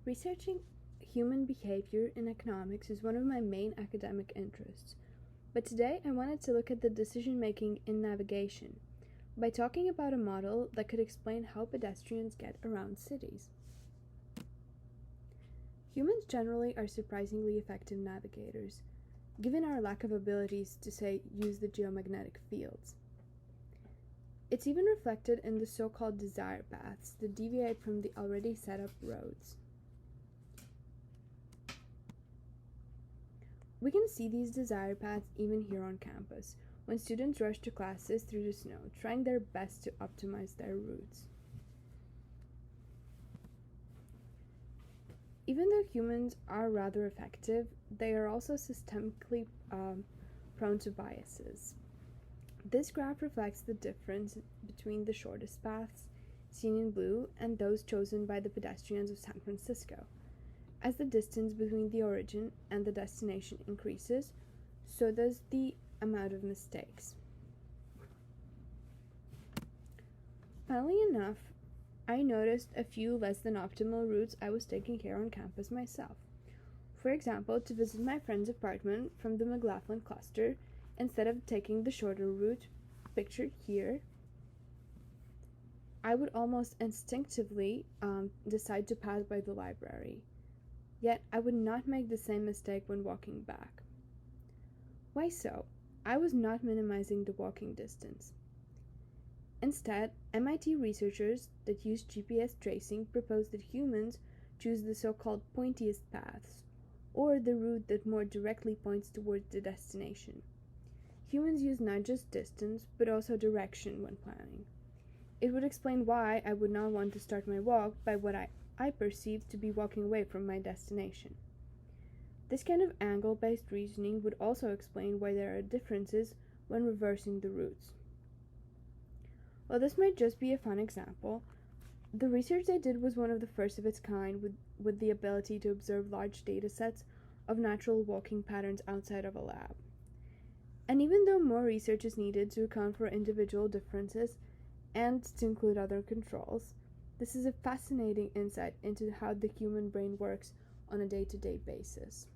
Researching human behavior in economics is one of my main academic interests, but today I wanted to look at the decision making in navigation by talking about a model that could explain how pedestrians get around cities. Humans generally are surprisingly effective navigators, given our lack of abilities to, say, use the geomagnetic fields. It's even reflected in the so-called desire paths that deviate from the already set up roads. We can see these desire paths even here on campus, when students rush to classes through the snow, trying their best to optimize their routes. Even though humans are rather effective, they are also systemically prone to biases. This graph reflects the difference between the shortest paths, seen in blue, and those chosen by the pedestrians of San Francisco. As the distance between the origin and the destination increases, so does the amount of mistakes. Funnily enough, I noticed a few less than optimal routes I was taking here on campus myself. For example, to visit my friend's apartment from the McLaughlin cluster, instead of taking the shorter route pictured here, I would almost instinctively decide to pass by the library. Yet I would not make the same mistake when walking back. Why so? I was not minimizing the walking distance. Instead, MIT researchers that use GPS tracing propose that humans choose the so-called pointiest paths, or the route that more directly points towards the destination. Humans use not just distance, but also direction when planning. It would explain why I would not want to start my walk by what I perceived to be walking away from my destination. This kind of angle-based reasoning would also explain why there are differences when reversing the routes. While this might just be a fun example, the research I did was one of the first of its kind with the ability to observe large data sets of natural walking patterns outside of a lab. And even though more research is needed to account for individual differences and to include other controls, this is a fascinating insight into how the human brain works on a day-to-day basis.